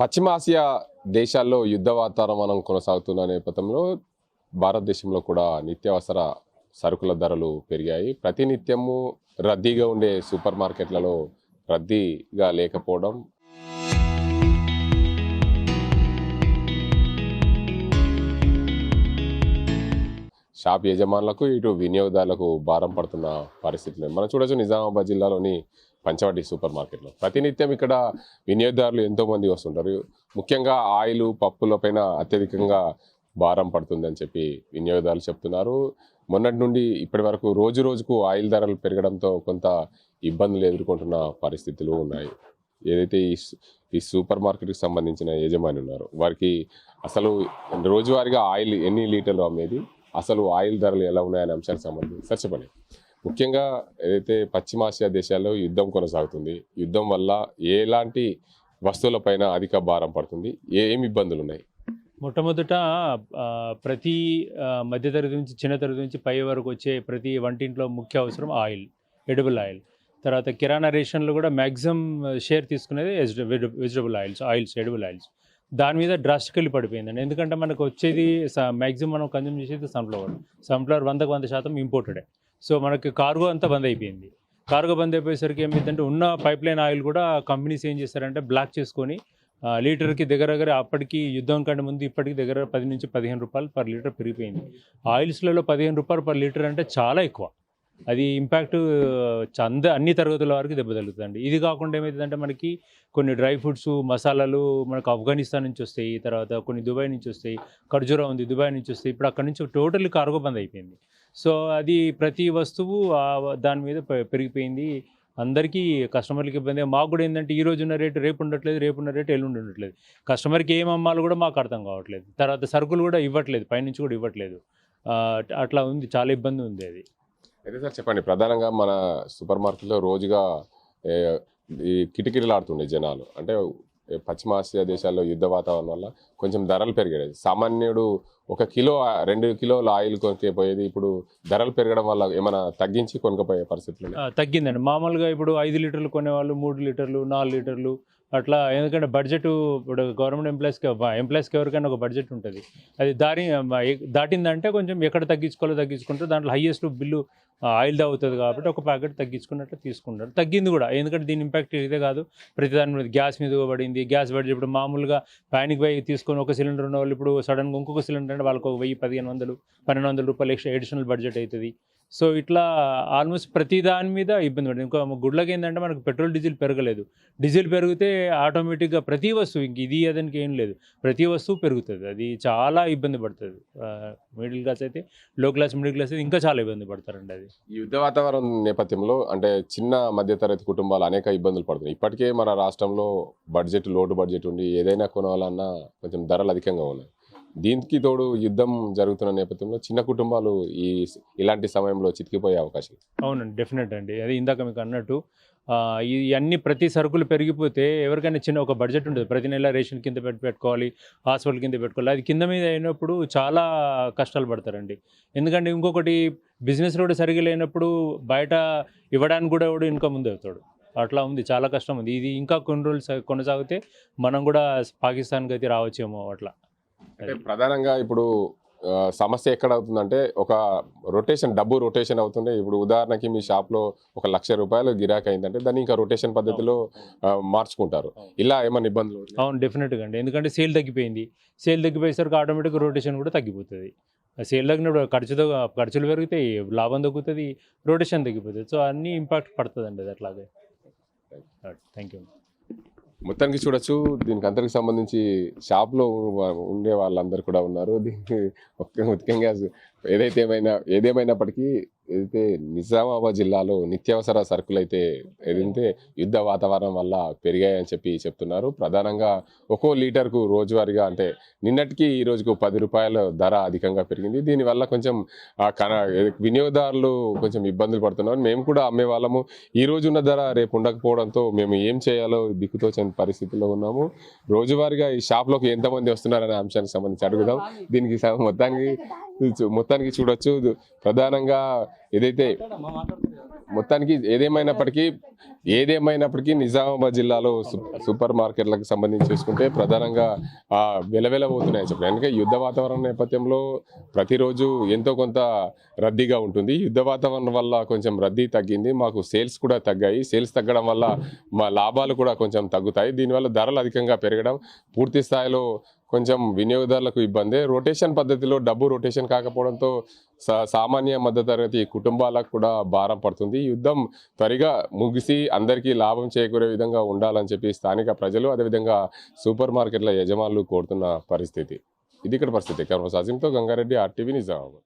పశ్చిమాసియా దేశాల్లో యుద్ధ వాతావరణం కొనసాగుతున్న నేపథ్యంలో భారతదేశంలో కూడా నిత్యావసర సరుకుల ధరలు పెరిగాయి. ప్రతినిత్యము రద్దీగా ఉండే సూపర్ మార్కెట్లలో రద్దీగా లేకపోవడం, షాప్ యజమానులకు ఇటు వినియోగదారులకు భారం పడుతున్న పరిస్థితులు మనం చూడొచ్చు. నిజామాబాద్ జిల్లాలోని పంచవటి సూపర్ మార్కెట్లో ప్రతినిత్యం ఇక్కడ వినియోగదారులు ఎంతోమంది వస్తుంటారు. ముఖ్యంగా ఆయిల్ పప్పులపైన అత్యధికంగా భారం పడుతుందని చెప్పి వినియోగదారులు చెప్తున్నారు. మొన్నటి నుండి ఇప్పటి వరకు రోజు రోజుకు ఆయిల్ ధరలు పెరగడంతో కొంత ఇబ్బందులు ఎదుర్కొంటున్న పరిస్థితులు ఉన్నాయి. ఏదైతే ఈ సూపర్ మార్కెట్కి సంబంధించిన యజమాని ఉన్నారు, వారికి అసలు రోజువారీగా ఆయిల్ ఎన్ని లీటర్లు అమ్మేది, అసలు ఆయిల్ ధరలు ఎలా ఉన్నాయనే అంశానికి సంబంధించి చర్చపడి ముఖ్యంగా ఏదైతే పశ్చిమాసియా దేశాల్లో యుద్ధం కొనసాగుతుంది, యుద్ధం వల్ల ఎలాంటి వస్తువులపైన అధిక భారం పడుతుంది, ఏమి ఇబ్బందులు ఉన్నాయి? మొట్టమొదట ప్రతి మధ్యతరగతి నుంచి చిన్న తరగతి నుంచి పై వరకు వచ్చే ప్రతి వంటింట్లో ముఖ్య అవసరం ఆయిల్, ఎడిబుల్ ఆయిల్. తర్వాత కిరాణా రేషన్లో కూడా మ్యాక్సిమం షేర్ తీసుకునేది వెజిటబుల్ ఆయిల్స్, ఎడిబుల్ ఆయిల్స్. దాని మీద డ్రాస్టికల్లీ పడిపోయిందండి. ఎందుకంటే మనకు వచ్చేది మ్యాక్సిమం మనం కన్జ్యూమ్ చేసేది సన్ఫ్లవర్ 100% ఇంపోర్టెడే. సో మనకి కార్గో అంతా బంద్ అయిపోయింది. కార్గో బంద్ అయిపోయేసరికి ఏమైందంటే ఉన్న పైప్ లైన్ ఆయిల్ కూడా కంపెనీస్ ఏం చేస్తారంటే బ్లాక్ చేసుకొని లీటర్కి దగ్గర అప్పటికి యుద్ధం కంటే ముందు ఇప్పటికి దగ్గర 10 నుంచి 15 రూపాయలు పర్ లీటర్ పెరిగిపోయింది. ఆయిల్స్లలో 15 రూపాయలు పర్ లీటర్ అంటే చాలా ఎక్కువ. అది ఇంపాక్ట్ అన్ని తరగతుల వరకు దెబ్బతలుగుతుందండి. ఇది కాకుండా ఏమవుతుందంటే మనకి కొన్ని డ్రై ఫ్రూట్స్, మసాలాలు మనకు ఆఫ్ఘనిస్తాన్ నుంచి వస్తాయి, తర్వాత కొన్ని దుబాయ్ నుంచి వస్తాయి, ఖర్జూరా ఉంది దుబాయ్ నుంచి వస్తాయి. ఇప్పుడు అక్కడ నుంచి టోటల్లీ కార్గో బంద్ అయిపోయింది. సో అది ప్రతి వస్తువు దాని మీద పెరిగిపోయింది. అందరికీ కస్టమర్లకి ఇబ్బంది. మాకు కూడా ఏంటంటే ఈ రోజు ఉన్న రేటు రేపు ఉండట్లేదు, రేపు ఉన్న రేటు ఎల్లుండి ఉండట్లేదు. కస్టమర్కి ఏం అమ్మాలో కూడా మాకు అర్థం కావట్లేదు. తర్వాత సరుకులు కూడా ఇవ్వట్లేదు, పైనుంచి కూడా ఇవ్వట్లేదు. అట్లా ఉంది, చాలా ఇబ్బంది ఉంది అది. అయితే సార్ చెప్పండి, ప్రధానంగా మన సూపర్ మార్కెట్లో రోజుగా ఈ కిటకిటలాడుతుండే జనాలు, అంటే పశ్చిమాసియా దేశాల్లో యుద్ధ వాతావరణం వల్ల కొంచెం ధరలు పెరిగాయి. సామాన్యుడు 1 కిలో 2 కిలోల ఆయిల్ కొనుక్కపోయేది ఇప్పుడు ధరలు పెరగడం వల్ల ఏమైనా తగ్గించి కొనుక్కపోయే పరిస్థితులు తగ్గిందండి. మామూలుగా ఇప్పుడు 5 లీటర్లు కొనేవాళ్ళు 3 లీటర్లు 4 లీటర్లు అట్లా. ఎందుకంటే బడ్జెట్ ఇప్పుడు గవర్నమెంట్ ఎంప్లాయీస్కి ఎవరికైనా ఒక బడ్జెట్ ఉంటుంది. అది దాటిందంటే కొంచెం ఎక్కడ తగ్గించుకుంటారు. దాంట్లో హైయెస్ట్ బిల్లు ఆయిల్ అవుతుంది కాబట్టి ఒక ప్యాకెట్ తగ్గించుకున్నట్లు తీసుకుంటారు. తగ్గింది కూడా, ఎందుకంటే దీని ఇంపాక్ట్ ఇదే కాదు, ప్రతి దాని మీద గ్యాస్ మీద పడింది. గ్యాస్ బడ్జెట్ ఇప్పుడు మామూలుగా ప్యానిక్ బై తీసుకొని ఒక సిలిండర్ ఉన్న వాళ్ళు ఇప్పుడు సడన్గా ఇంకొక సిలిండర్ అంటే వాళ్ళకి 1000-1500 రూపాయలు ఎక్స్ట్రా అడిషనల్ బడ్జెట్ అవుతుంది. సో ఇట్లా ఆల్మోస్ట్ ప్రతి దాని మీద ఇబ్బంది పడింది. ఇంకా గుడ్లకి ఏంటంటే మనకు పెట్రోల్ డీజిల్ పెరగలేదు. డీజిల్ పెరిగితే ఆటోమేటిక్గా ప్రతి వస్తువు, ఇంక ఇది అదానికి ఏం లేదు, ప్రతి వస్తువు పెరుగుతుంది. అది చాలా ఇబ్బంది పడుతుంది. మిడిల్ క్లాస్ అయితే, మిడిల్ క్లాస్ అయితే ఇంకా చాలా ఇబ్బంది పడతారండి. అది ఈ యుద్ధ వాతావరణం నేపథ్యంలో అంటే చిన్న మధ్యతరగతి కుటుంబాలు అనేక ఇబ్బందులు పడుతున్నాయి. ఇప్పటికే మన రాష్ట్రంలో లోటు బడ్జెట్ ఉండి ఏదైనా కొనాలన్నా కొంచెం ధరలు అధికంగా ఉన్నాయి. దీనికి తోడు యుద్ధం జరుగుతున్న నేపథ్యంలో చిన్న కుటుంబాలు ఇలాంటి సమయంలో చితికిపోయే అవకాశం. అవునండి, డెఫినెట్ అండి. అది ఇందాక మీకు అన్నట్టు ఇవన్నీ ప్రతి సరుకులు పెరిగిపోతే ఎవరికైనా చిన్న ఒక బడ్జెట్ ఉంటుంది. ప్రతి నెల రేషన్ కింద పెట్టుకోవాలి, హాస్పిటల్ కింద పెట్టుకోవాలి. అది కింద మీద అయినప్పుడు చాలా కష్టాలు పడతారండి. ఎందుకంటే ఇంకొకటి బిజినెస్ కూడా సరిగా లేనప్పుడు బయట ఇవ్వడానికి కూడా ఇన్కమ్ ముందు అవుతాడు. అట్లా ఉంది, చాలా కష్టం ఉంది. ఇది ఇంకా కొన్ని రోజులు కొనసాగితే మనం కూడా పాకిస్తాన్కి అయితే రావచ్చేమో అట్లా. అంటే ప్రధానంగా ఇప్పుడు సమస్య ఎక్కడ అవుతుందంటే ఒక డబ్బు రొటేషన్ అవుతుంది. ఇప్పుడు ఉదాహరణకి మీ షాప్లో 1,00,000 రూపాయలు గిరాకీ అయిందంటే దాన్ని ఇంకా రొటేషన్ పద్ధతిలో మార్చుకుంటారు. ఇలా ఏమైనా ఇబ్బందులు? అవును, డెఫినెట్గా అండి. ఎందుకంటే సేల్ తగ్గిపోయింది. సేల్ తగ్గిపోయేసరికి ఆటోమేటిక్గా రొటేషన్ కూడా తగ్గిపోతుంది. సేల్ తగ్గినప్పుడు ఖర్చులు పెరుగుతాయి, లాభం తగ్గుతుంది, రొటేషన్ తగ్గిపోతుంది. సో అన్నీ ఇంపాక్ట్ పడుతుందండి అది అట్లాగే. Thank you. మొత్తానికి చూడొచ్చు, దీనికి అందరికి సంబంధించి షాప్లో ఉండే వాళ్ళందరూ కూడా ఉన్నారు. దీనికి ముఖ్యంగా ఏదేమైనప్పటికీ ఏదైతే నిజామాబాద్ జిల్లాలో నిత్యావసర సరుకులు అయితే ఏదైతే యుద్ధ వాతావరణం వల్ల పెరిగాయని చెప్తున్నారు. ప్రధానంగా ఒక్కో లీటర్కు రోజువారీగా అంటే నిన్నటికి ఈ రోజుకు 10 రూపాయల ధర అధికంగా పెరిగింది. దీనివల్ల కొంచెం వినియోగదారులు కొంచెం ఇబ్బందులు పడుతున్నారు. మేము కూడా అమ్మే వాళ్ళము. ఈ రోజు ఉన్న ధర రేపు ఉండకపోవడంతో మేము ఏం చేయాలో దిక్కుతోచని పరిస్థితుల్లో ఉన్నాము. రోజువారీగా ఈ షాప్లోకి ఎంతమంది వస్తున్నారనే అంశానికి సంబంధించి అడుగుదాం. దీనికి మొత్తానికి చూడొచ్చు, ప్రధానంగా ఏదైతే మొత్తానికి ఏదేమైనప్పటికీ నిజామాబాద్ జిల్లాలో సూపర్ మార్కెట్లకు సంబంధించి చూసుకుంటే ప్రధానంగా వెలవెలబోతున్నాయని చెప్పారు. ఎందుకంటే యుద్ధ వాతావరణం నేపథ్యంలో ప్రతిరోజు ఎంతో కొంత రద్దీగా ఉంటుంది. యుద్ధ వాతావరణం వల్ల కొంచెం రద్దీ తగ్గింది, మాకు సేల్స్ కూడా తగ్గాయి. సేల్స్ తగ్గడం వల్ల మా లాభాలు కూడా కొంచెం తగ్గుతాయి. దీనివల్ల ధరలు అధికంగా పెరగడం, పూర్తి స్థాయిలో కొంచెం వినియోగదారులకు ఇబ్బంది. రొటేషన్ పద్ధతిలో డబ్బు రొటేషన్ కాకపోవడంతో సామాన్య మధ్యతరగతి కుటుంబాలకు కూడా భారం పడుతుంది. యుద్ధం త్వరగా ముగిసి అందరికీ లాభం చేకూరే విధంగా ఉండాలని చెప్పి స్థానిక ప్రజలు, అదేవిధంగా సూపర్ మార్కెట్ల యజమానులు కోరుతున్న పరిస్థితి. ఇది ఇక్కడ పరిస్థితి. కెమెరా సాజింతో గంగారెడ్డి, RTV నిజామాబాద్.